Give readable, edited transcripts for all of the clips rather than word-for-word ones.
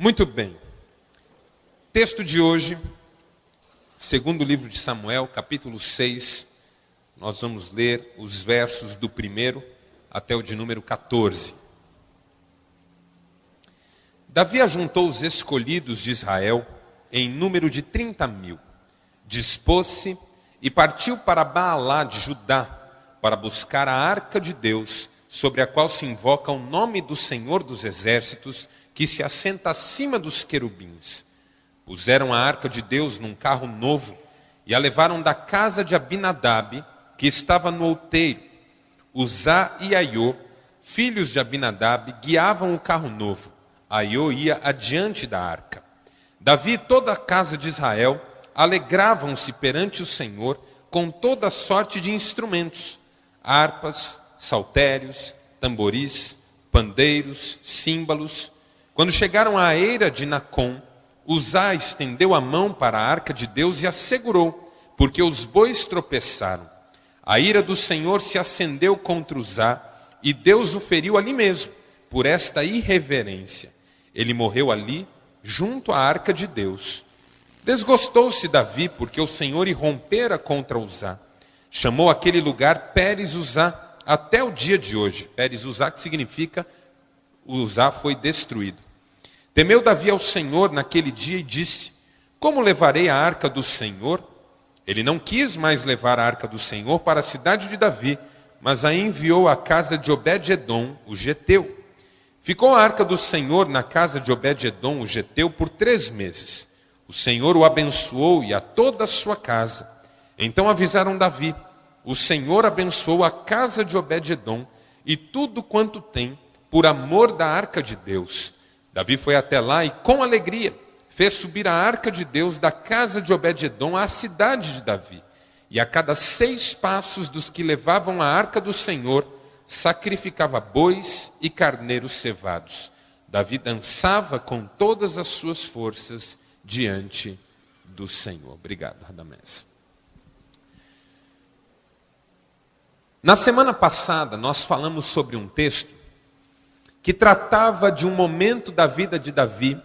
Muito bem. Texto de hoje, segundo livro de Samuel, capítulo 6. Nós vamos ler os versos do 1 até o de número 14. Davi ajuntou os escolhidos de Israel em número de 30.000. Dispôs-se e partiu para Baalá de Judá, para buscar a arca de Deus, sobre a qual se invoca o nome do Senhor dos Exércitos, que se assenta acima dos querubins. Puseram a arca de Deus num carro novo e a levaram da casa de Abinadab, que estava no outeiro. Uzá e Aiô, filhos de Abinadab, guiavam o carro novo. Aiô ia adiante da arca. Davi e toda a casa de Israel alegravam-se perante o Senhor com toda sorte de instrumentos, harpas, saltérios, tamboris, pandeiros, símbolos. Quando chegaram à eira de Nacon, Uzá estendeu a mão para a arca de Deus e a segurou, porque os bois tropeçaram. A ira do Senhor se acendeu contra Uzá, e Deus o feriu ali mesmo, por esta irreverência. Ele morreu ali, junto à arca de Deus. Desgostou-se Davi, porque o Senhor irrompera contra Uzá. Chamou aquele lugar Pérez-Uzá, até o dia de hoje. Pérez-Uzá, que significa Uzá foi destruído. Temeu Davi ao Senhor naquele dia e disse: como levarei a arca do Senhor? Ele não quis mais levar a arca do Senhor para a cidade de Davi, mas a enviou à casa de Obed-edom, o geteu. Ficou a arca do Senhor na casa de Obed-edom, o geteu, por 3 meses. O Senhor o abençoou e a toda a sua casa. Então avisaram Davi: o Senhor abençoou a casa de Obed-edom e tudo quanto tem, por amor da arca de Deus. Davi foi até lá e, com alegria, fez subir a arca de Deus da casa de Obed-edom à cidade de Davi. E a cada 6 passos dos que levavam a arca do Senhor, sacrificava bois e carneiros cevados. Davi dançava com todas as suas forças diante do Senhor. Obrigado, Radamés. Na semana passada, nós falamos sobre um texto que tratava de um momento da vida de Davi,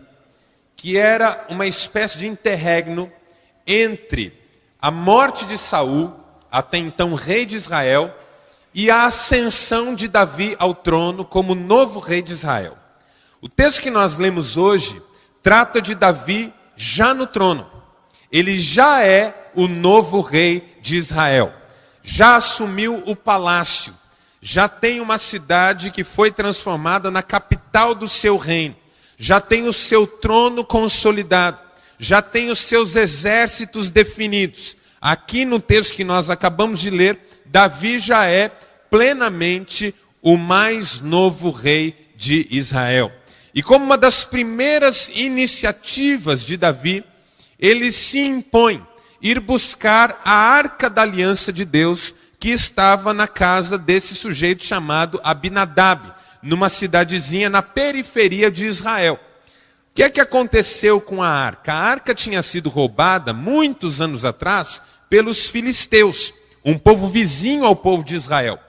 que era uma espécie de interregno entre a morte de Saul, até então rei de Israel, e a ascensão de Davi ao trono como novo rei de Israel. O texto que nós lemos hoje trata de Davi já no trono. Ele já é o novo rei de Israel. Já assumiu o palácio. Já tem uma cidade que foi transformada na capital do seu reino. Já tem o seu trono consolidado. Já tem os seus exércitos definidos. Aqui no texto que nós acabamos de ler, Davi já é plenamente o mais novo rei de Israel. E como uma das primeiras iniciativas de Davi, ele se impõe ir buscar a arca da aliança de Deus, que estava na casa desse sujeito chamado Abinadab, numa cidadezinha na periferia de Israel. O que é que aconteceu com a arca? A arca tinha sido roubada muitos anos atrás pelos filisteus, um povo vizinho ao povo de Israel.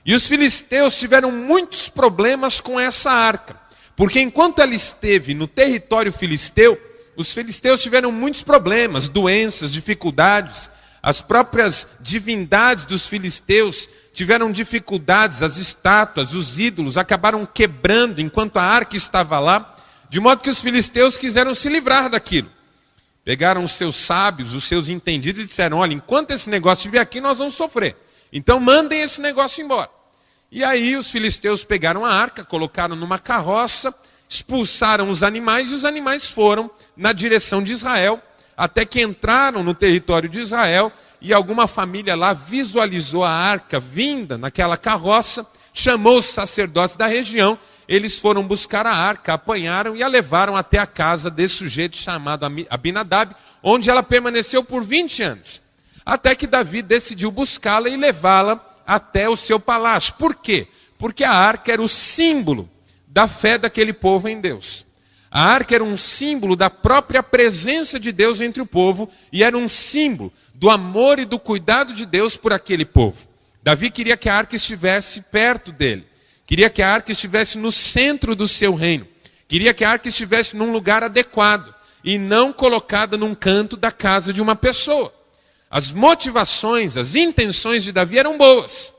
E os filisteus tiveram muitos problemas com essa arca, porque enquanto ela esteve no território filisteu, os filisteus tiveram muitos problemas, doenças, dificuldades. As próprias divindades dos filisteus tiveram dificuldades, as estátuas, os ídolos acabaram quebrando enquanto a arca estava lá, de modo que os filisteus quiseram se livrar daquilo. Pegaram os seus sábios, os seus entendidos e disseram: olha, enquanto esse negócio estiver aqui, nós vamos sofrer. Então mandem esse negócio embora. E aí os filisteus pegaram a arca, colocaram numa carroça, expulsaram os animais e os animais foram na direção de Israel, até que entraram no território de Israel e alguma família lá visualizou a arca vinda naquela carroça, chamou os sacerdotes da região, eles foram buscar a arca, apanharam e a levaram até a casa desse sujeito chamado Abinadab, onde ela permaneceu por 20 anos. Até que Davi decidiu buscá-la e levá-la até o seu palácio. Por quê? Porque a arca era o símbolo da fé daquele povo em Deus. A arca era um símbolo da própria presença de Deus entre o povo e era um símbolo do amor e do cuidado de Deus por aquele povo. Davi queria que a arca estivesse perto dele. Queria que a arca estivesse no centro do seu reino. Queria que a arca estivesse num lugar adequado e não colocada num canto da casa de uma pessoa. As motivações, as intenções de Davi eram boas,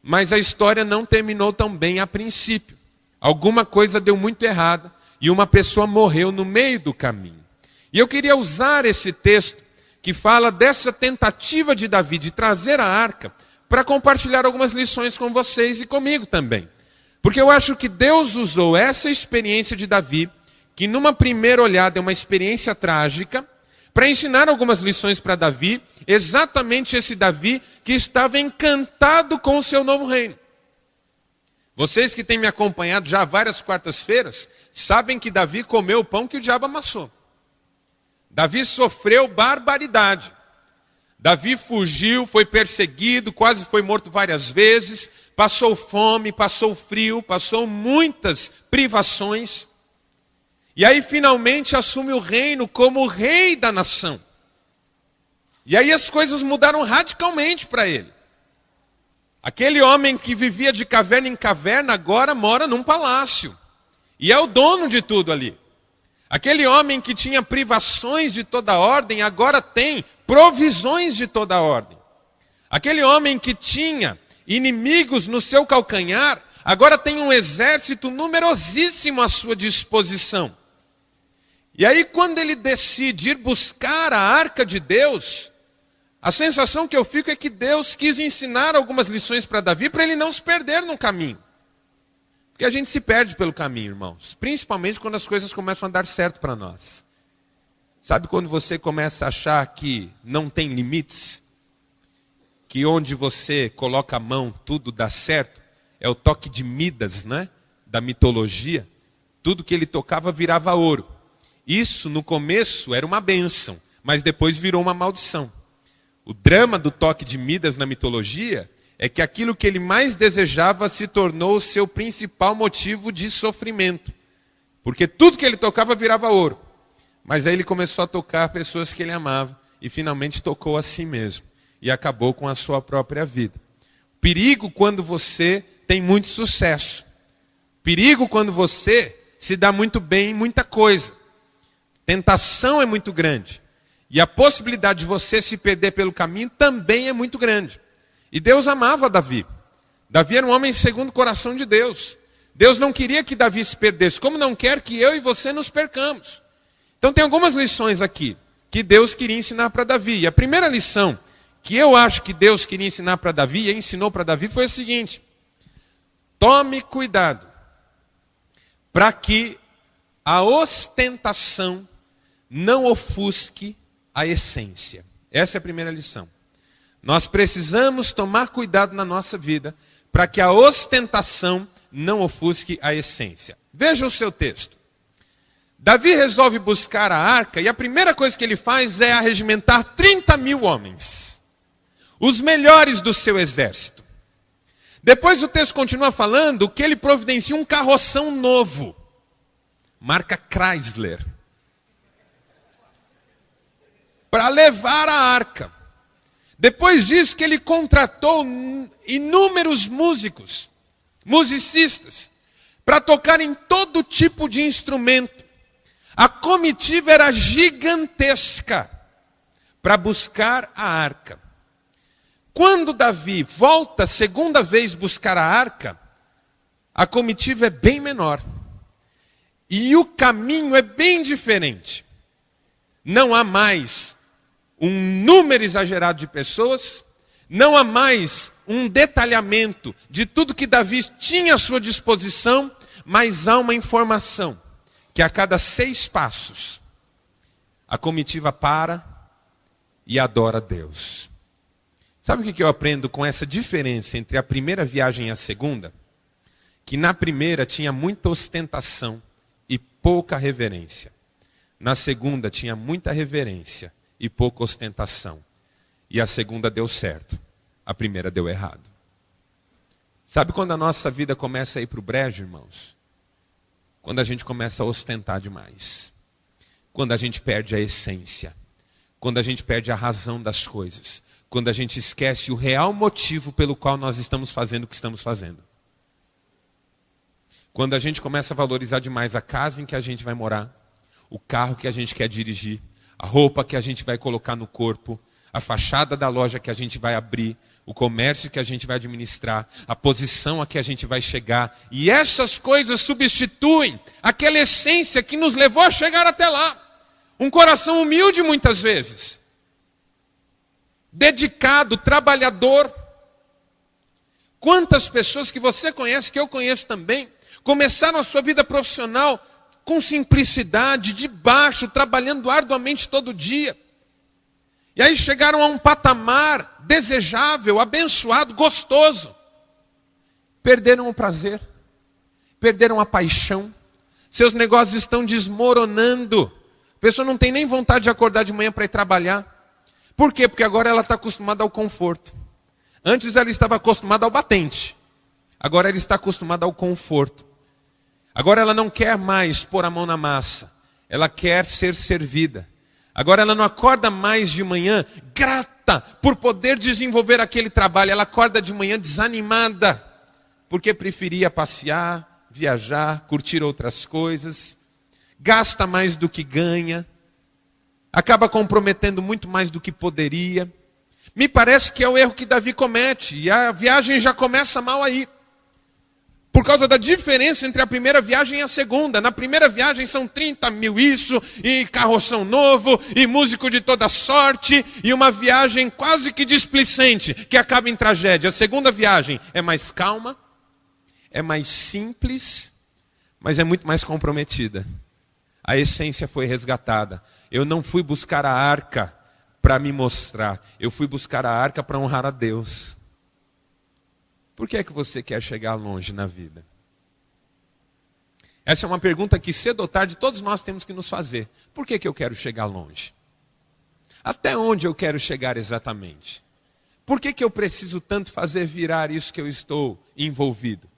mas a história não terminou tão bem a princípio. Alguma coisa deu muito errada e uma pessoa morreu no meio do caminho. E eu queria usar esse texto que fala dessa tentativa de Davi de trazer a arca para compartilhar algumas lições com vocês e comigo também. Porque eu acho que Deus usou essa experiência de Davi, que numa primeira olhada é uma experiência trágica, para ensinar algumas lições para Davi, exatamente esse Davi que estava encantado com o seu novo reino. Vocês que têm me acompanhado já várias quartas-feiras, sabem que Davi comeu o pão que o diabo amassou. Davi sofreu barbaridade. Davi fugiu, foi perseguido, quase foi morto várias vezes, passou fome, passou frio, passou muitas privações. E aí finalmente assume o reino como o rei da nação. E aí as coisas mudaram radicalmente para ele. Aquele homem que vivia de caverna em caverna agora mora num palácio. E é o dono de tudo ali. Aquele homem que tinha privações de toda ordem, agora tem provisões de toda ordem. Aquele homem que tinha inimigos no seu calcanhar, agora tem um exército numerosíssimo à sua disposição. E aí quando ele decide ir buscar a arca de Deus, a sensação que eu fico é que Deus quis ensinar algumas lições para Davi, para ele não se perder no caminho. Porque a gente se perde pelo caminho, irmãos. Principalmente quando as coisas começam a dar certo para nós. Sabe quando você começa a achar que não tem limites? Que onde você coloca a mão tudo dá certo? É o toque de Midas, né? Da mitologia. Tudo que ele tocava virava ouro. Isso no começo era uma bênção, mas depois virou uma maldição. O drama do toque de Midas na mitologia é que aquilo que ele mais desejava se tornou o seu principal motivo de sofrimento. Porque tudo que ele tocava virava ouro. Mas aí ele começou a tocar pessoas que ele amava e finalmente tocou a si mesmo. E acabou com a sua própria vida. Perigo quando você tem muito sucesso. Perigo quando você se dá muito bem em muita coisa. Tentação é muito grande. E a possibilidade de você se perder pelo caminho também é muito grande. E Deus amava Davi. Davi era um homem segundo o coração de Deus. Deus não queria que Davi se perdesse, como não quer que eu e você nos percamos. Então tem algumas lições aqui que Deus queria ensinar para Davi. E a primeira lição que eu acho que Deus queria ensinar para Davi, e ensinou para Davi, foi a seguinte: tome cuidado para que a ostentação não ofusque a essência. Essa é a primeira lição. Nós precisamos tomar cuidado na nossa vida para que a ostentação não ofusque a essência. Veja o seu texto. Davi resolve buscar a arca e a primeira coisa que ele faz é arregimentar 30.000 homens. Os melhores do seu exército. Depois o texto continua falando que ele providencia um carroção novo. Marca Chrysler. Para levar a arca. Depois disso que ele contratou inúmeros músicos, musicistas, para tocar em todo tipo de instrumento. A comitiva era gigantesca para buscar a arca. Quando Davi volta segunda vez buscar a arca, a comitiva é bem menor. E o caminho é bem diferente. Não há mais um número exagerado de pessoas, não há mais um detalhamento de tudo que Davi tinha à sua disposição, mas há uma informação, que a cada 6 passos, a comitiva para e adora a Deus. Sabe o que eu aprendo com essa diferença entre a primeira viagem e a segunda? Que na primeira tinha muita ostentação e pouca reverência. Na segunda tinha muita reverência e pouca ostentação. E a segunda deu certo, a primeira deu errado. Sabe quando a nossa vida começa a ir para o brejo, irmãos? Quando a gente começa a ostentar demais. Quando a gente perde a essência. Quando a gente perde a razão das coisas. Quando a gente esquece o real motivo pelo qual nós estamos fazendo o que estamos fazendo. Quando a gente começa a valorizar demais a casa em que a gente vai morar, o carro que a gente quer dirigir, a roupa que a gente vai colocar no corpo, a fachada da loja que a gente vai abrir, o comércio que a gente vai administrar, a posição a que a gente vai chegar. E essas coisas substituem aquela essência que nos levou a chegar até lá. Um coração humilde muitas vezes. Dedicado, trabalhador. Quantas pessoas que você conhece, que eu conheço também, começaram a sua vida profissional com simplicidade, de baixo, trabalhando arduamente todo dia. E aí chegaram a um patamar desejável, abençoado, gostoso. Perderam o prazer, perderam a paixão, seus negócios estão desmoronando. A pessoa não tem nem vontade de acordar de manhã para ir trabalhar. Por quê? Porque agora ela está acostumada ao conforto. Antes ela estava acostumada ao batente, agora ela está acostumada ao conforto. Agora ela não quer mais pôr a mão na massa, ela quer ser servida. Agora ela não acorda mais de manhã grata por poder desenvolver aquele trabalho. Ela acorda de manhã desanimada, porque preferia passear, viajar, curtir outras coisas. Gasta mais do que ganha. Acaba comprometendo muito mais do que poderia. Me parece que é o erro que Davi comete. E a viagem já começa mal aí. Por causa da diferença entre a primeira viagem e a segunda. Na primeira viagem são 30 mil isso, e carroção novo, e músico de toda sorte, e uma viagem quase que displicente, que acaba em tragédia. A segunda viagem é mais calma, é mais simples, mas é muito mais comprometida. A essência foi resgatada. Eu não fui buscar a arca para me mostrar, eu fui buscar a arca para honrar a Deus. Por que é que você quer chegar longe na vida? Essa é uma pergunta que cedo ou tarde todos nós temos que nos fazer. Por que que eu quero chegar longe? Até onde eu quero chegar exatamente? Por que que eu preciso tanto fazer virar isso que eu estou envolvido?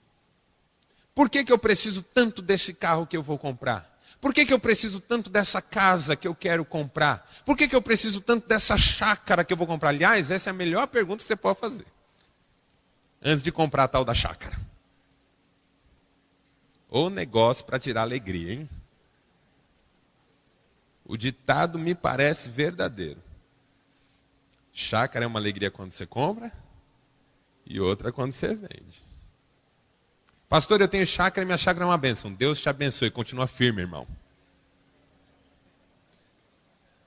Por que que eu preciso tanto desse carro que eu vou comprar? Por que que eu preciso tanto dessa casa que eu quero comprar? Por que que eu preciso tanto dessa chácara que eu vou comprar? Aliás, essa é a melhor pergunta que você pode fazer. Antes de comprar a tal da chácara. Ou negócio para tirar alegria, hein? O ditado me parece verdadeiro. Chácara é uma alegria quando você compra e outra quando você vende. Pastor, eu tenho chácara e minha chácara é uma bênção. Deus te abençoe. Continua firme, irmão.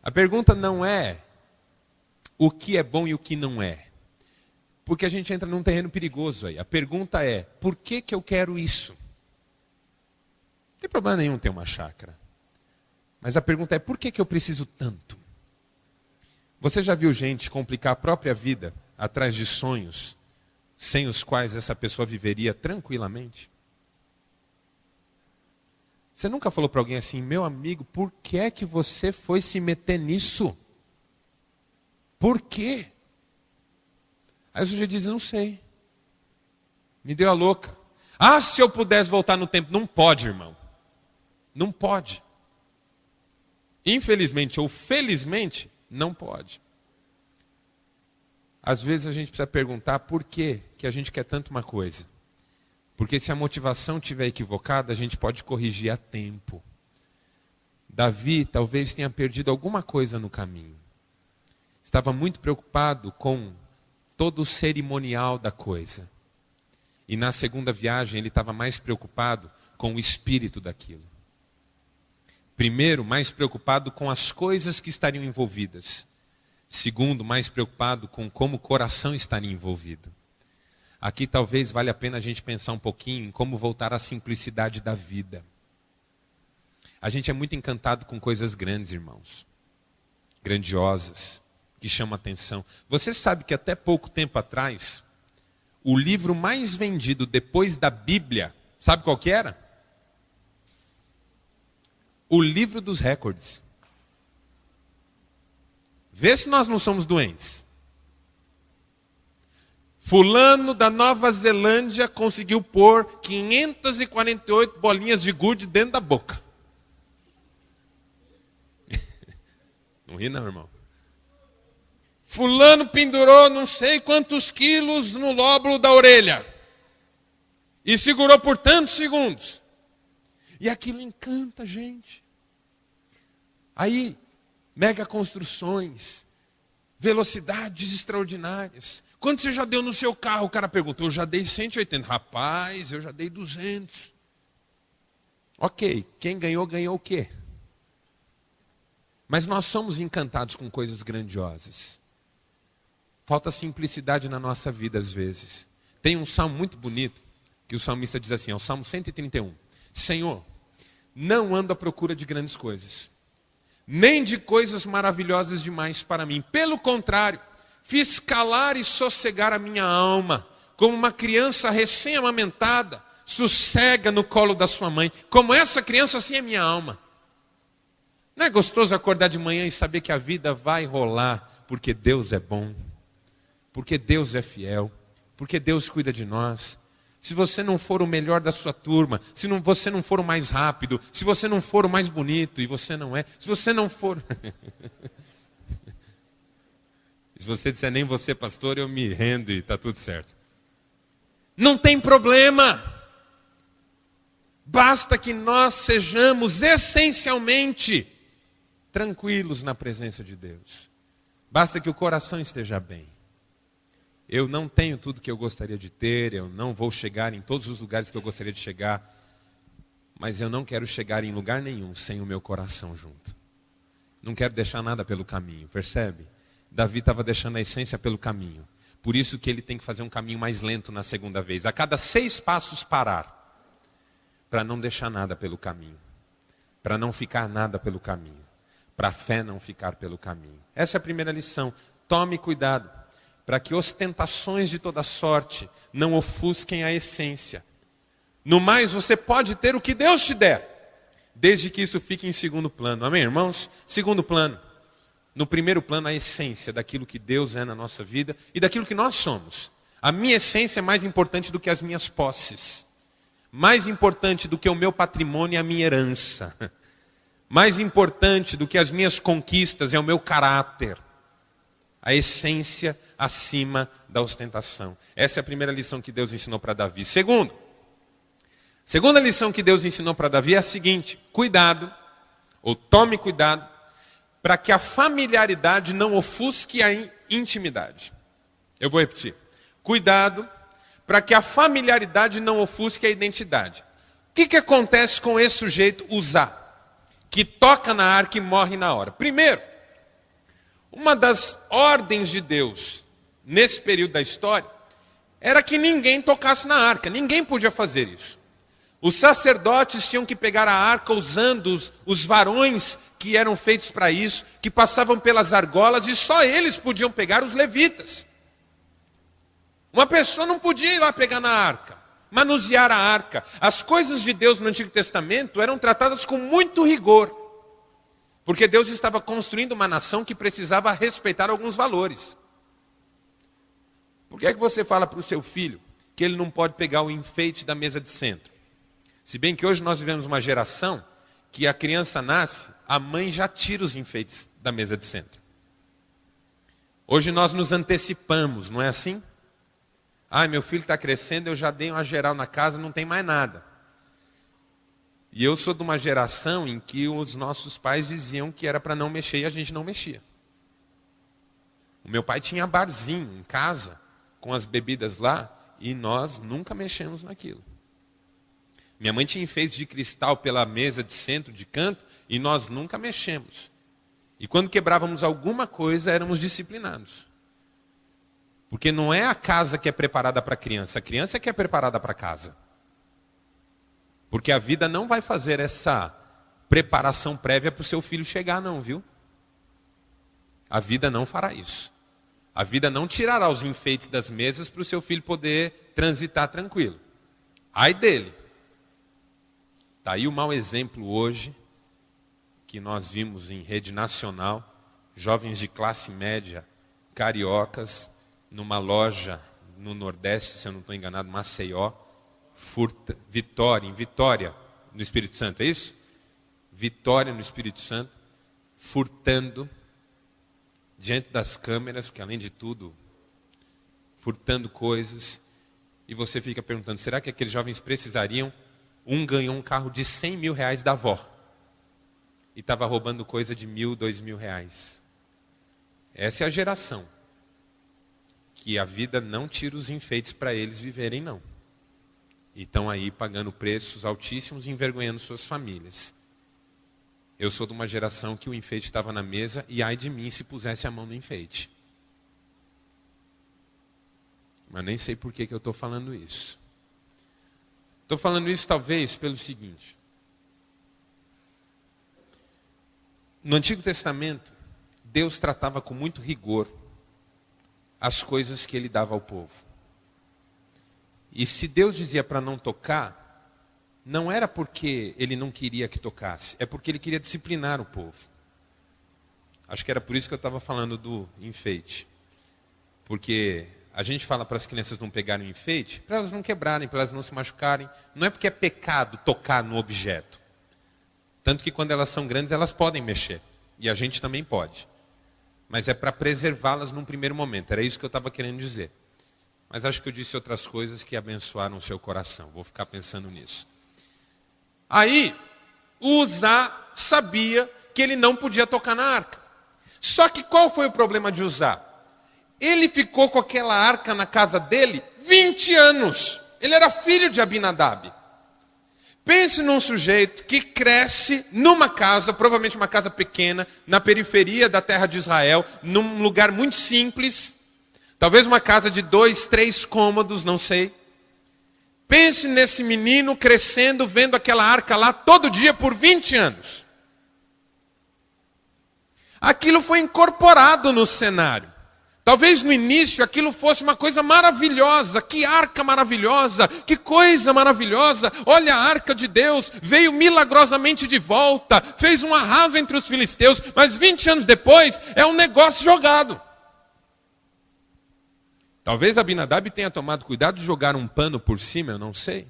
A pergunta não é o que é bom e o que não é. Porque a gente entra num terreno perigoso aí. A pergunta é, por que que eu quero isso? Não tem problema nenhum ter uma chácara. Mas a pergunta é, por que que eu preciso tanto? Você já viu gente complicar a própria vida atrás de sonhos, sem os quais essa pessoa viveria tranquilamente? Você nunca falou para alguém assim, meu amigo, por que é que você foi se meter nisso? Por quê? Aí o sujeito diz, não sei. Me deu a louca. Ah, se eu pudesse voltar no tempo. Não pode, irmão. Não pode. Infelizmente ou felizmente, não pode. Às vezes a gente precisa perguntar por que a gente quer tanto uma coisa. Porque se a motivação estiver equivocada, a gente pode corrigir a tempo. Davi talvez tenha perdido alguma coisa no caminho. Estava muito preocupado com todo o cerimonial da coisa. E na segunda viagem ele estava mais preocupado com o espírito daquilo. Primeiro, mais preocupado com as coisas que estariam envolvidas. Segundo, mais preocupado com como o coração estaria envolvido. Aqui talvez valha a pena a gente pensar um pouquinho em como voltar à simplicidade da vida. A gente é muito encantado com coisas grandes, irmãos. Grandiosas. Que chama atenção. Você sabe que até pouco tempo atrás, o livro mais vendido depois da Bíblia, sabe qual que era? O livro dos recordes. Vê se nós não somos doentes. Fulano da Nova Zelândia conseguiu pôr 548 bolinhas de gude dentro da boca. Não ri não, irmão. Fulano pendurou não sei quantos quilos no lóbulo da orelha. E segurou por tantos segundos. E aquilo encanta a gente. Aí, mega construções, velocidades extraordinárias. Quando você já deu no seu carro, o cara perguntou, eu já dei 180. Rapaz, eu já dei 200. Ok, quem ganhou, ganhou o quê? Mas nós somos encantados com coisas grandiosas. Falta simplicidade na nossa vida às vezes. Tem um salmo muito bonito, que o salmista diz assim, é o Salmo 131. Senhor, não ando à procura de grandes coisas, nem de coisas maravilhosas demais para mim. Pelo contrário, fiz calar e sossegar a minha alma, como uma criança recém-amamentada, sossega no colo da sua mãe. Como essa criança, assim é minha alma. Não é gostoso acordar de manhã e saber que a vida vai rolar, porque Deus é bom, porque Deus é fiel, porque Deus cuida de nós. Se você não for o melhor da sua turma, se você não for o mais rápido, se você não for o mais bonito, e você não é, se você não for... Se você disser nem você, pastor, eu me rendo e está tudo certo. Não tem problema. Basta que nós sejamos essencialmente tranquilos na presença de Deus. Basta que o coração esteja bem. Eu não tenho tudo que eu gostaria de ter, eu não vou chegar em todos os lugares que eu gostaria de chegar, mas eu não quero chegar em lugar nenhum sem o meu coração junto. Não quero deixar nada pelo caminho, percebe? Davi estava deixando a essência pelo caminho. Por isso que ele tem que fazer um caminho mais lento na segunda vez. A cada 6 passos parar, para não deixar nada pelo caminho, para não ficar nada pelo caminho, para a fé não ficar pelo caminho. Essa é a primeira lição. Tome cuidado, para que ostentações de toda sorte não ofusquem a essência. No mais, você pode ter o que Deus te der, desde que isso fique em segundo plano. Amém, irmãos? Segundo plano. No primeiro plano, a essência daquilo que Deus é na nossa vida e daquilo que nós somos. A minha essência é mais importante do que as minhas posses. Mais importante do que o meu patrimônio e a minha herança. Mais importante do que as minhas conquistas é o meu caráter. A essência acima da ostentação. Essa é a primeira lição que Deus ensinou para Davi. Segunda lição que Deus ensinou para Davi é a seguinte: cuidado, ou tome cuidado, para que a familiaridade não ofusque a intimidade. Eu vou repetir. Cuidado, para que a familiaridade não ofusque a identidade. O que acontece com esse sujeito Uzá, que toca na arca e morre na hora? Primeiro, uma das ordens de Deus, nesse período da história, era que ninguém tocasse na arca. Ninguém podia fazer isso. Os sacerdotes tinham que pegar a arca usando os varões que eram feitos para isso, que passavam pelas argolas, e só eles podiam pegar, os levitas. Uma pessoa não podia ir lá pegar na arca, manusear a arca. As coisas de Deus no Antigo Testamento eram tratadas com muito rigor, porque Deus estava construindo uma nação que precisava respeitar alguns valores. Por que é que você fala para o seu filho que ele não pode pegar o enfeite da mesa de centro? Se bem que hoje nós vivemos uma geração que a criança nasce, a mãe já tira os enfeites da mesa de centro. Hoje nós nos antecipamos, não é assim? Meu filho está crescendo, eu já dei uma geral na casa, não tem mais nada. E eu sou de uma geração em que os nossos pais diziam que era para não mexer e a gente não mexia. O meu pai tinha barzinho em casa, com as bebidas lá, e nós nunca mexemos naquilo. Minha mãe tinha enfeites de cristal pela mesa de centro, de canto, e nós nunca mexemos. E quando quebrávamos alguma coisa, éramos disciplinados. Porque não é a casa que é preparada para a criança é que é preparada para a casa. Porque a vida não vai fazer essa preparação prévia para o seu filho chegar, não, viu? A vida não fará isso. A vida não tirará os enfeites das mesas para o seu filho poder transitar tranquilo. Ai dele. Está aí o mau exemplo hoje, que nós vimos em rede nacional, jovens de classe média, cariocas, numa loja no Nordeste, se eu não estou enganado, Maceió, Vitória, no Espírito Santo, é isso? Vitória no Espírito Santo, furtando, diante das câmeras, porque além de tudo, furtando coisas, e você fica perguntando, será que aqueles jovens precisariam Um ganhou um carro de 100 mil reais da avó. E estava roubando coisa de 1.000, 2.000 reais. Essa é a geração que a vida não tira os enfeites para eles viverem, não. E estão aí pagando preços altíssimos e envergonhando suas famílias. Eu sou de uma geração que o enfeite estava na mesa e ai de mim se pusesse a mão no enfeite. Mas nem sei por que eu estou falando isso. Estou falando isso talvez pelo seguinte. No Antigo Testamento, Deus tratava com muito rigor as coisas que Ele dava ao povo. E se Deus dizia para não tocar, não era porque Ele não queria que tocasse, é porque Ele queria disciplinar o povo. Acho que era por isso que eu estava falando do enfeite. Porque a gente fala para as crianças não pegarem o enfeite, para elas não quebrarem, para elas não se machucarem. Não é porque é pecado tocar no objeto. Tanto que quando elas são grandes, elas podem mexer. E a gente também pode. Mas é para preservá-las num primeiro momento. Era isso que eu estava querendo dizer. Mas acho que eu disse outras coisas que abençoaram o seu coração. Vou ficar pensando nisso. Aí, Uzá sabia que ele não podia tocar na arca. Só que qual foi o problema de Uzá? Ele ficou com aquela arca na casa dele 20 anos. Ele era filho de Abinadab. Pense num sujeito que cresce numa casa, provavelmente uma casa pequena, na periferia da terra de Israel, num lugar muito simples, talvez uma casa de 2, 3 cômodos, não sei. Pense nesse menino crescendo, vendo aquela arca lá todo dia por 20 anos. Aquilo foi incorporado no cenário. Talvez no início aquilo fosse uma coisa maravilhosa, que arca maravilhosa, que coisa maravilhosa. Olha a arca de Deus, veio milagrosamente de volta, fez um arraso entre os filisteus, mas 20 anos depois é um negócio jogado. Talvez Abinadab tenha tomado cuidado de jogar um pano por cima, eu não sei.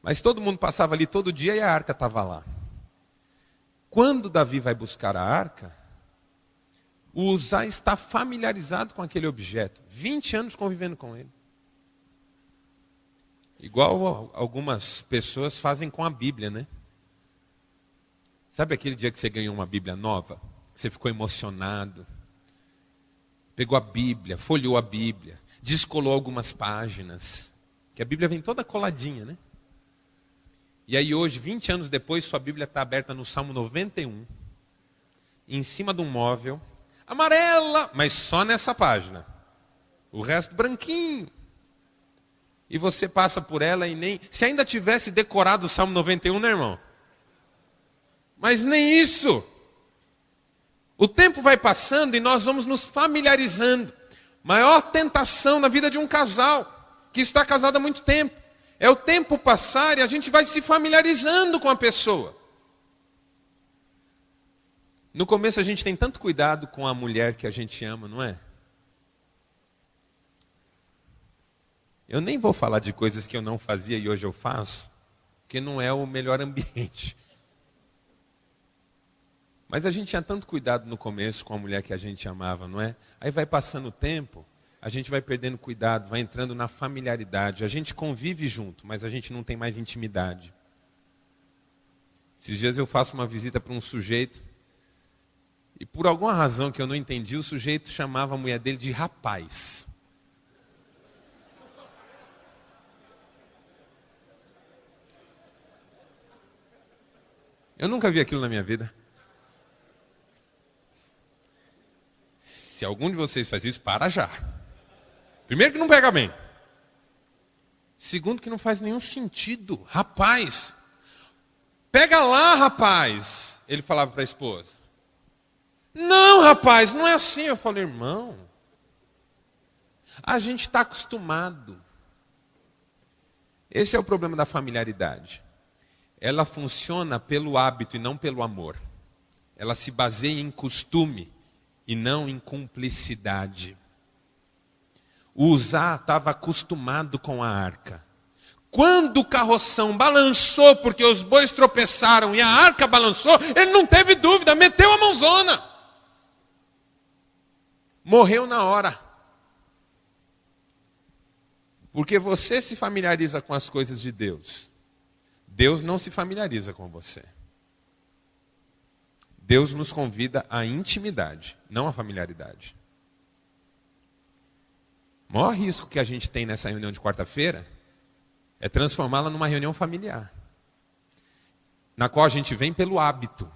Mas todo mundo passava ali todo dia e a arca estava lá. Quando Davi vai buscar a arca, o Uzá está familiarizado com aquele objeto. 20 anos convivendo com ele. Igual algumas pessoas fazem com a Bíblia, né? Sabe aquele dia que você ganhou uma Bíblia nova? Que você ficou emocionado. Pegou a Bíblia, folheou a Bíblia, descolou algumas páginas. Que a Bíblia vem toda coladinha, né? E aí hoje, 20 anos depois, sua Bíblia está aberta no Salmo 91. Em cima de um móvel. Amarela, mas só nessa página. O resto branquinho. E você passa por ela e nem... Se ainda tivesse decorado o Salmo 91, né, irmão? Mas nem isso. O tempo vai passando e nós vamos nos familiarizando. Maior tentação na vida de um casal que está casado há muito tempo. É o tempo passar e a gente vai se familiarizando com a pessoa. No começo a gente tem tanto cuidado com a mulher que a gente ama, não é? Eu nem vou falar de coisas que eu não fazia e hoje eu faço, porque não é o melhor ambiente. Mas a gente tinha tanto cuidado no começo com a mulher que a gente amava, não é? Aí vai passando o tempo, a gente vai perdendo cuidado, vai entrando na familiaridade. A gente convive junto, mas a gente não tem mais intimidade. Esses dias eu faço uma visita para um sujeito, e por alguma razão que eu não entendi, o sujeito chamava a mulher dele de rapaz. Eu nunca vi aquilo na minha vida. Se algum de vocês faz isso, para já. Primeiro que não pega bem. Segundo que não faz nenhum sentido. Rapaz, pega lá, rapaz. Ele falava para a esposa. Não, rapaz, não é assim. Eu falei, irmão, a gente está acostumado. Esse é o problema da familiaridade. Ela funciona pelo hábito e não pelo amor. Ela se baseia em costume e não em cumplicidade. O Uzá estava acostumado com a arca. Quando o carroção balançou, porque os bois tropeçaram e a arca balançou, ele não teve dúvida, meteu a mãozona. Morreu na hora. Porque você se familiariza com as coisas de Deus. Deus não se familiariza com você. Deus nos convida à intimidade, não à familiaridade. O maior risco que a gente tem nessa reunião de quarta-feira é transformá-la numa reunião familiar, na qual a gente vem pelo hábito.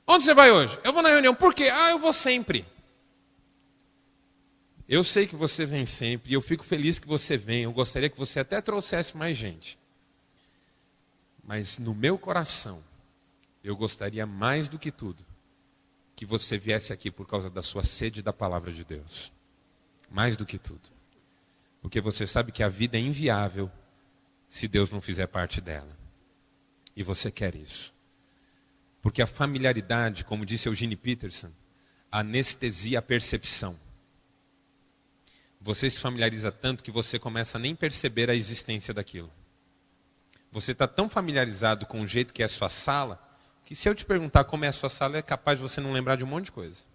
Onde você vai hoje? Eu vou na reunião. Por quê? Eu vou sempre. Eu sei que você vem sempre, e eu fico feliz que você vem. Eu gostaria que você até trouxesse mais gente. Mas no meu coração, eu gostaria mais do que tudo, que você viesse aqui por causa da sua sede da palavra de Deus. Mais do que tudo. Porque você sabe que a vida é inviável se Deus não fizer parte dela. E você quer isso. Porque a familiaridade, como disse Eugene Peterson, anestesia a percepção. Você se familiariza tanto que você começa a nem perceber a existência daquilo. Você está tão familiarizado com o jeito que é a sua sala, que se eu te perguntar como é a sua sala, é capaz de você não lembrar de um monte de coisa.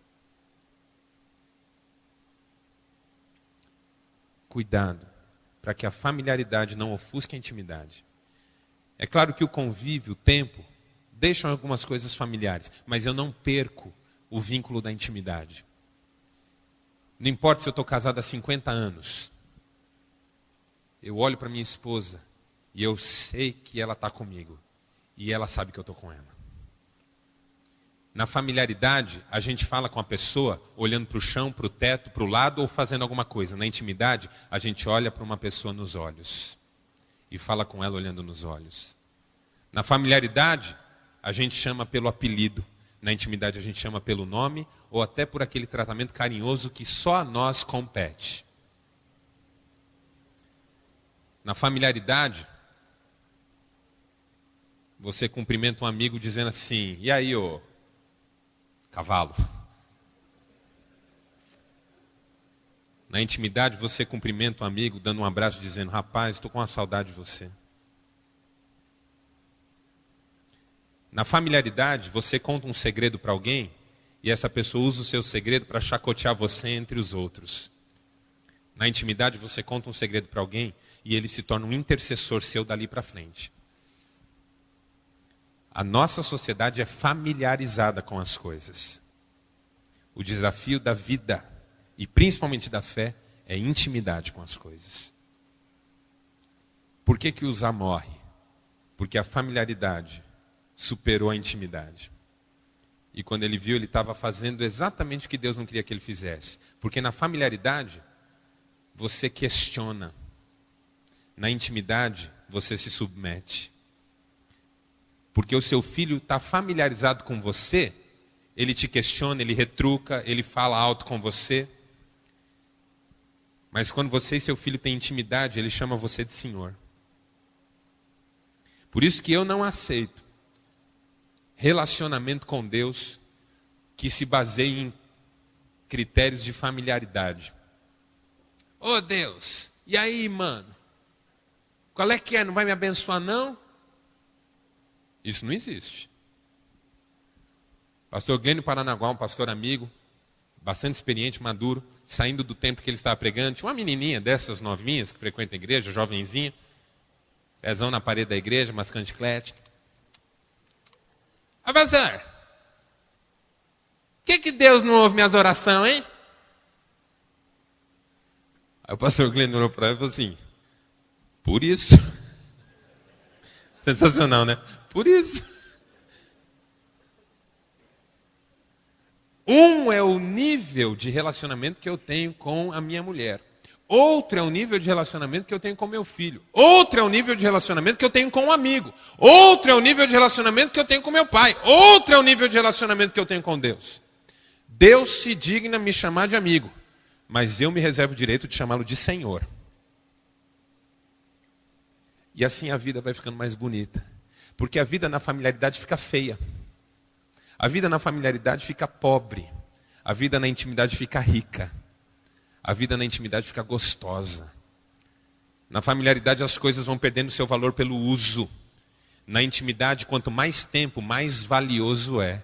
Cuidado, para que a familiaridade não ofusque a intimidade. É claro que o convívio, o tempo, deixam algumas coisas familiares, mas eu não perco o vínculo da intimidade. Não importa se eu estou casado há 50 anos. Eu olho para minha esposa e eu sei que ela está comigo. E ela sabe que eu estou com ela. Na familiaridade, a gente fala com a pessoa olhando para o chão, para o teto, para o lado ou fazendo alguma coisa. Na intimidade, a gente olha para uma pessoa nos olhos e fala com ela olhando nos olhos. Na familiaridade, a gente chama pelo apelido. Na intimidade, a gente chama pelo nome ou até por aquele tratamento carinhoso que só a nós compete. Na familiaridade, você cumprimenta um amigo dizendo assim: e aí, ô cavalo? Na intimidade, você cumprimenta um amigo dando um abraço dizendo: rapaz, estou com uma saudade de você. Na familiaridade, você conta um segredo para alguém e essa pessoa usa o seu segredo para chacotear você entre os outros. Na intimidade, você conta um segredo para alguém e ele se torna um intercessor seu dali para frente. A nossa sociedade é familiarizada com as coisas. O desafio da vida, e principalmente da fé, é intimidade com as coisas. Por que Uzá morre? Porque a familiaridade superou a intimidade. E quando ele viu, ele estava fazendo exatamente o que Deus não queria que ele fizesse. Porque na familiaridade, você questiona. Na intimidade, você se submete. Porque o seu filho está familiarizado com você, ele te questiona, ele retruca, ele fala alto com você. Mas quando você e seu filho têm intimidade, ele chama você de Senhor. Por isso que eu não aceito relacionamento com Deus que se baseie em critérios de familiaridade. Ô Deus, e aí, mano? Qual é que é? Não vai me abençoar, não? Isso não existe. Pastor Glênio Paranaguá, um pastor amigo, bastante experiente, maduro, saindo do templo que ele estava pregando, tinha uma menininha dessas novinhas que frequenta a igreja, jovenzinha, pezão na parede da igreja, mascando chiclete. Pastor, por que Deus não ouve minhas orações, hein? Aí o pastor Glênio olhou para ela e falou assim: por isso. Sensacional, né? Por isso. Um é o nível de relacionamento que eu tenho com a minha mulher. Outro é o nível de relacionamento que eu tenho com meu filho. Outro é o nível de relacionamento que eu tenho com um amigo. Outro é o nível de relacionamento que eu tenho com meu pai. Outro é o nível de relacionamento que eu tenho com Deus. Deus se digna me chamar de amigo, mas eu me reservo o direito de chamá-lo de Senhor. E assim a vida vai ficando mais bonita. Porque a vida na familiaridade fica feia. A vida na familiaridade fica pobre. A vida na intimidade fica rica. A vida na intimidade fica gostosa. Na familiaridade as coisas vão perdendo seu valor pelo uso. Na intimidade, quanto mais tempo, mais valioso é.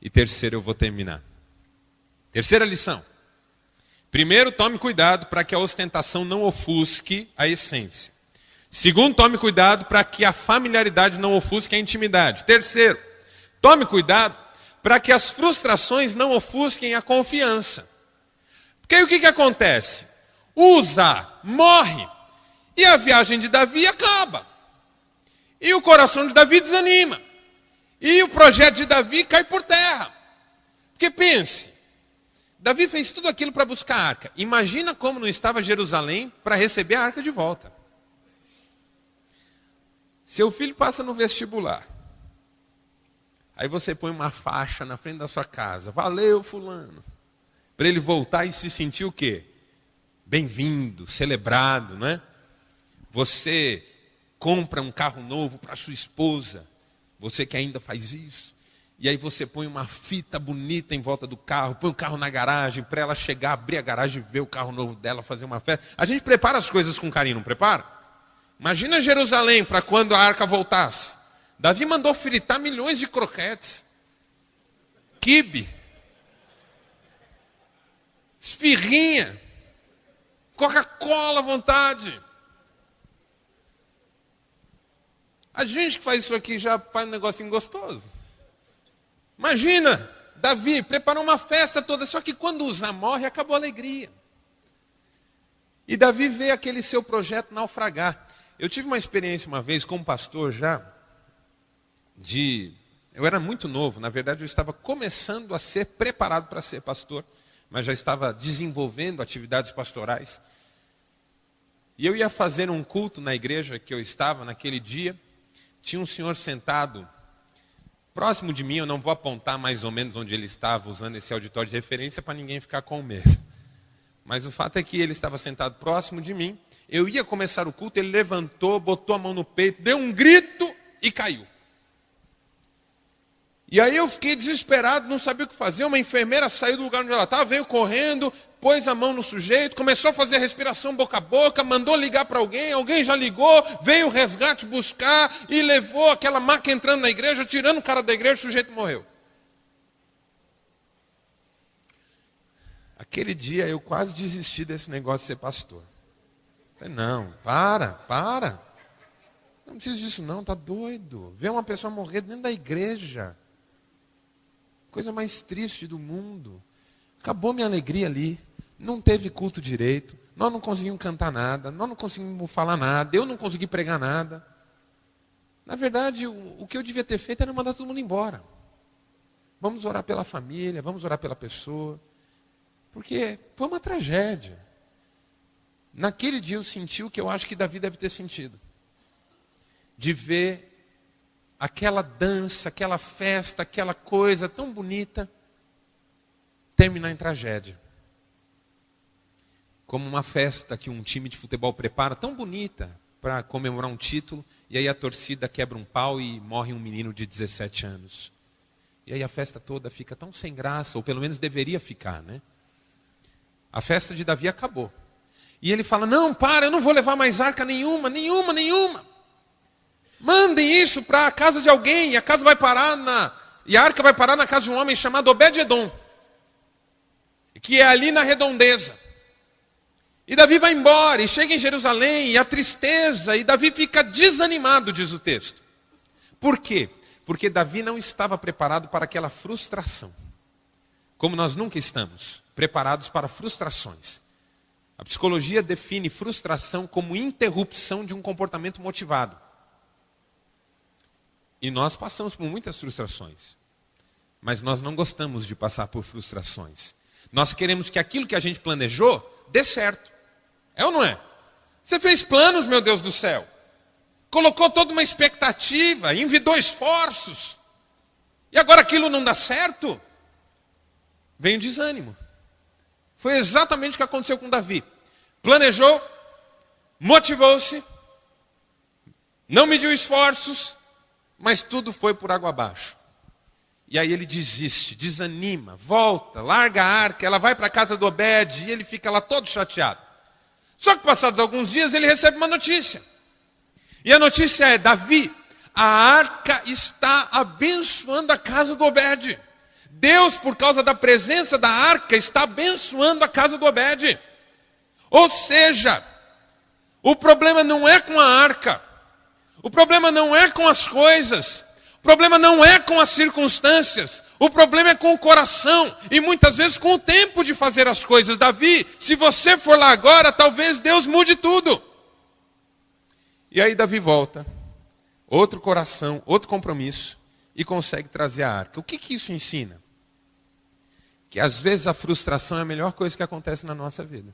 E terceiro, eu vou terminar. Terceira lição. Primeiro, tome cuidado para que a ostentação não ofusque a essência. Segundo, tome cuidado para que a familiaridade não ofusque a intimidade. Terceiro, tome cuidado para que as frustrações não ofusquem a confiança. Porque aí o que acontece? Uza morre e a viagem de Davi acaba. E o coração de Davi desanima. E o projeto de Davi cai por terra. Porque pense, Davi fez tudo aquilo para buscar a arca. Imagina como não estava Jerusalém para receber a arca de volta. Seu filho passa no vestibular. Aí você põe uma faixa na frente da sua casa. Valeu, fulano. Para ele voltar e se sentir o quê? Bem-vindo, celebrado, não é? Você compra um carro novo para sua esposa. Você que ainda faz isso. E aí você põe uma fita bonita em volta do carro, põe o carro na garagem, para ela chegar, abrir a garagem e ver o carro novo dela, fazer uma festa. A gente prepara as coisas com carinho, não prepara? Imagina Jerusalém para quando a arca voltasse. Davi mandou fritar milhões de croquetes, quibe, esfirrinha, Coca-Cola à vontade. A gente que faz isso aqui já faz um negocinho gostoso. Imagina, Davi preparou uma festa toda, só que quando Uza morre, acabou a alegria. E Davi vê aquele seu projeto naufragar. Eu tive uma experiência uma vez como pastor já, eu era muito novo, na verdade eu estava começando a ser preparado para ser pastor, mas já estava desenvolvendo atividades pastorais. E eu ia fazer um culto na igreja que eu estava naquele dia, tinha um senhor sentado próximo de mim, eu não vou apontar mais ou menos onde ele estava, usando esse auditório de referência para ninguém ficar com medo. Mas o fato é que ele estava sentado próximo de mim, eu ia começar o culto, ele levantou, botou a mão no peito, deu um grito e caiu. E aí eu fiquei desesperado, não sabia o que fazer. Uma enfermeira saiu do lugar onde ela estava, veio correndo, pôs a mão no sujeito, começou a fazer a respiração boca a boca, mandou ligar para alguém, alguém já ligou, veio o resgate buscar e levou aquela maca entrando na igreja, tirando o cara da igreja, o sujeito morreu. Aquele dia eu quase desisti desse negócio de ser pastor. Falei, não, para. Não precisa disso não, tá doido. Ver uma pessoa morrer dentro da igreja. Coisa mais triste do mundo. Acabou minha alegria ali. Não teve culto direito. Nós não conseguimos cantar nada. Nós não conseguimos falar nada. Eu não consegui pregar nada. Na verdade, o que eu devia ter feito era mandar todo mundo embora. Vamos orar pela família, vamos orar pela pessoa. Porque foi uma tragédia. Naquele dia eu senti o que eu acho que Davi deve ter sentido. De ver aquela dança, aquela festa, aquela coisa tão bonita, terminar em tragédia. Como uma festa que um time de futebol prepara, tão bonita, para comemorar um título, e aí a torcida quebra um pau e morre um menino de 17 anos. E aí a festa toda fica tão sem graça, ou pelo menos deveria ficar, né? A festa de Davi acabou. E ele fala, não, para, eu não vou levar mais arca nenhuma. Mandem isso para a casa de alguém, e a casa vai parar e a arca vai parar na casa de um homem chamado Obed-edom, que é ali na redondeza. E Davi vai embora, e chega em Jerusalém, e a tristeza, e Davi fica desanimado, diz o texto. Por quê? Porque Davi não estava preparado para aquela frustração. Como nós nunca estamos preparados para frustrações. A psicologia define frustração como interrupção de um comportamento motivado. E nós passamos por muitas frustrações. Mas nós não gostamos de passar por frustrações. Nós queremos que aquilo que a gente planejou dê certo. É ou não é? Você fez planos, meu Deus do céu. Colocou toda uma expectativa, envidou esforços. E agora aquilo não dá certo? Vem o desânimo. Foi exatamente o que aconteceu com Davi. Planejou, motivou-se, não mediu esforços, mas tudo foi por água abaixo. E aí ele desiste, desanima, volta, larga a arca, ela vai para a casa do Obed e ele fica lá todo chateado. Só que passados alguns dias ele recebe uma notícia. E a notícia é, Davi, a arca está abençoando a casa do Obed. Deus, por causa da presença da arca, está abençoando a casa do Obed. Ou seja, o problema não é com a arca, o problema não é com as coisas, o problema não é com as circunstâncias, o problema é com o coração e muitas vezes com o tempo de fazer as coisas. Davi, se você for lá agora, talvez Deus mude tudo. E aí Davi volta, outro coração, outro compromisso, e consegue trazer a arca. O que isso ensina? Que às vezes a frustração é a melhor coisa que acontece na nossa vida.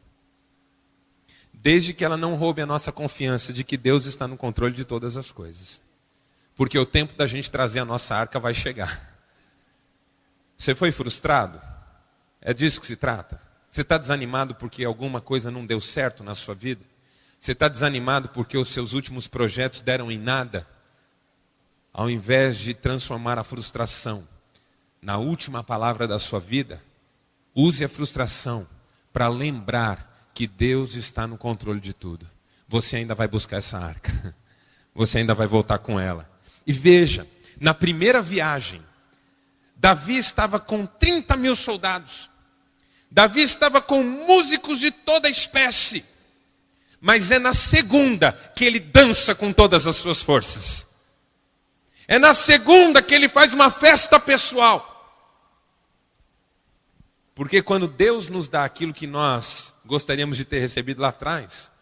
Desde que ela não roube a nossa confiança de que Deus está no controle de todas as coisas. Porque o tempo da gente trazer a nossa arca vai chegar. Você foi frustrado? É disso que se trata? Você está desanimado porque alguma coisa não deu certo na sua vida? Você está desanimado porque os seus últimos projetos deram em nada? Ao invés de transformar a frustração na última palavra da sua vida, use a frustração para lembrar que Deus está no controle de tudo. Você ainda vai buscar essa arca. Você ainda vai voltar com ela. E veja, na primeira viagem, Davi estava com 30 mil soldados. Davi estava com músicos de toda espécie. Mas é na segunda que ele dança com todas as suas forças. É na segunda que ele faz uma festa pessoal. Porque quando Deus nos dá aquilo que nós gostaríamos de ter recebido lá atrás,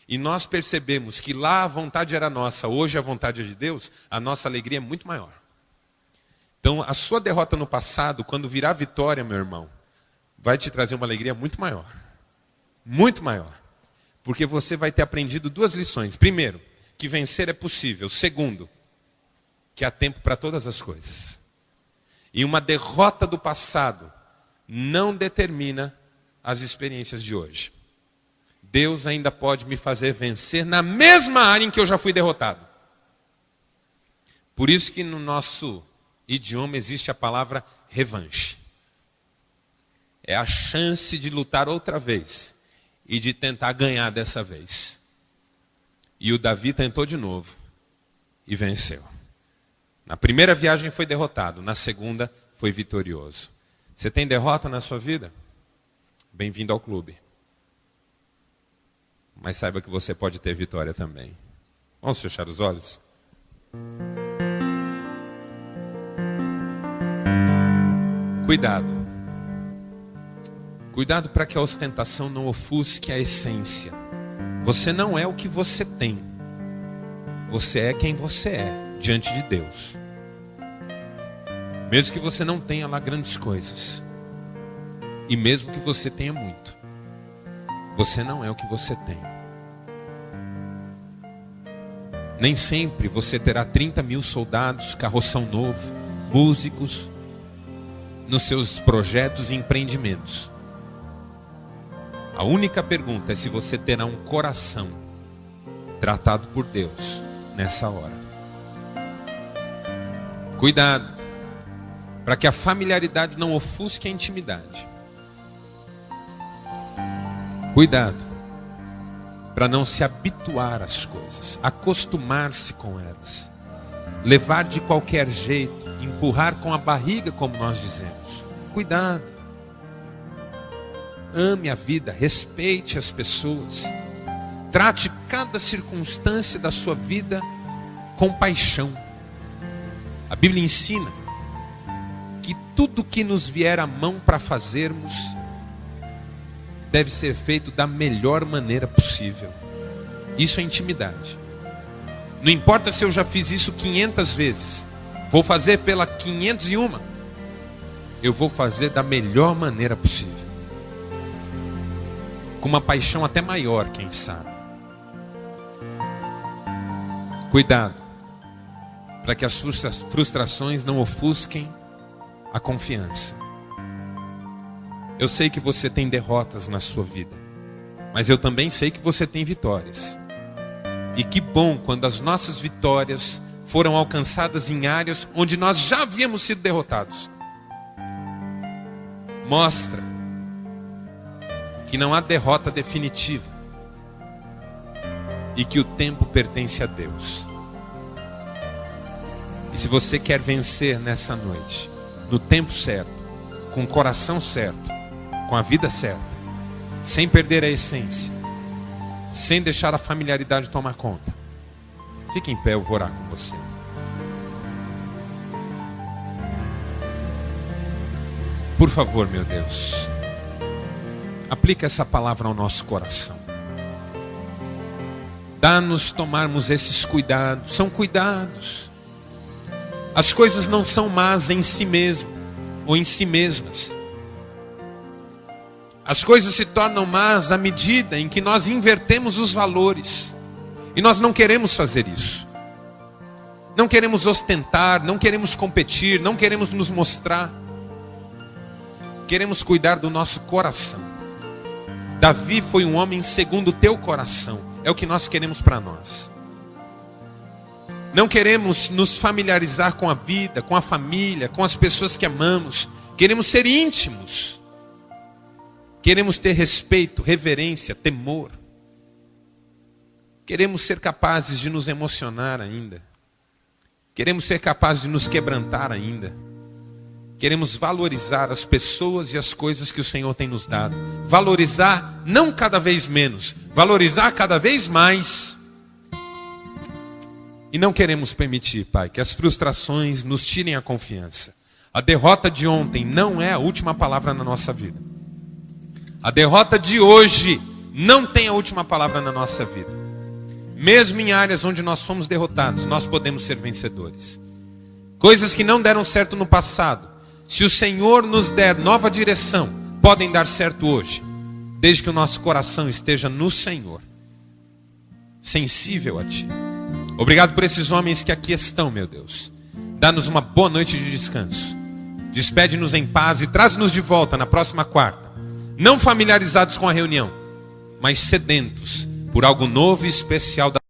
e nós percebemos que lá a vontade era nossa, hoje a vontade é de Deus, a nossa alegria é muito maior. Então a sua derrota no passado, quando virar vitória, meu irmão, vai te trazer uma alegria muito maior. Muito maior. Porque você vai ter aprendido duas lições. Primeiro, que vencer é possível. Segundo, que há tempo para todas as coisas. E uma derrota do passado não determina as experiências de hoje. Deus ainda pode me fazer vencer na mesma área em que eu já fui derrotado. Por isso que no nosso idioma existe a palavra revanche. É a chance de lutar outra vez e de tentar ganhar dessa vez. E o Davi tentou de novo e venceu. Na primeira viagem foi derrotado, na segunda foi vitorioso. Você tem derrota na sua vida? Bem-vindo ao clube. Mas saiba que você pode ter vitória também. Vamos fechar os olhos? Cuidado. Cuidado para que a ostentação não ofusque a essência. Você não é o que você tem. Você é quem você é diante de Deus. Mesmo que você não tenha lá grandes coisas. E mesmo que você tenha muito. Você não é o que você tem. Nem sempre você terá 30 mil soldados, carroção novo, músicos, nos seus projetos e empreendimentos. A única pergunta é se você terá um coração tratado por Deus nessa hora. Cuidado, para que a familiaridade não ofusque a intimidade. Cuidado, para não se habituar às coisas, acostumar-se com elas, levar de qualquer jeito, empurrar com a barriga, como nós dizemos. Cuidado. Ame a vida, respeite as pessoas, trate cada circunstância da sua vida com paixão. A Bíblia ensina que tudo que nos vier à mão para fazermos deve ser feito da melhor maneira possível. Isso é intimidade. Não importa se eu já fiz isso 500 vezes, vou fazer pela 501. Eu vou fazer da melhor maneira possível. Com uma paixão até maior, quem sabe. Cuidado, para que as frustrações não ofusquem a confiança. Eu sei que você tem derrotas na sua vida, mas eu também sei que você tem vitórias. E que bom quando as nossas vitórias foram alcançadas em áreas onde nós já havíamos sido derrotados. Mostra que não há derrota definitiva e que o tempo pertence a Deus. E se você quer vencer nessa noite, no tempo certo, com o coração certo, com a vida certa, sem perder a essência, sem deixar a familiaridade tomar conta. Fique em pé, eu vou orar com você. Por favor, meu Deus, aplica essa palavra ao nosso coração. Dá-nos tomarmos esses cuidados. São cuidados. As coisas não são más em si mesmo ou em si mesmas. As coisas se tornam más à medida em que nós invertemos os valores. E nós não queremos fazer isso. Não queremos ostentar, não queremos competir, não queremos nos mostrar. Queremos cuidar do nosso coração. Davi foi um homem segundo o teu coração. É o que nós queremos para nós. Não queremos nos familiarizar com a vida, com a família, com as pessoas que amamos. Queremos ser íntimos. Queremos ter respeito, reverência, temor. Queremos ser capazes de nos emocionar ainda. Queremos ser capazes de nos quebrantar ainda. Queremos valorizar as pessoas e as coisas que o Senhor tem nos dado. Valorizar não cada vez menos, valorizar cada vez mais. E não queremos permitir, Pai, que as frustrações nos tirem a confiança. A derrota de ontem não é a última palavra na nossa vida. A derrota de hoje não tem a última palavra na nossa vida. Mesmo em áreas onde nós fomos derrotados, nós podemos ser vencedores. Coisas que não deram certo no passado, se o Senhor nos der nova direção, podem dar certo hoje, desde que o nosso coração esteja no Senhor, sensível a Ti. Obrigado por esses homens que aqui estão, meu Deus. Dá-nos uma boa noite de descanso. Despede-nos em paz e traz-nos de volta na próxima quarta. Não familiarizados com a reunião, mas sedentos por algo novo e especial da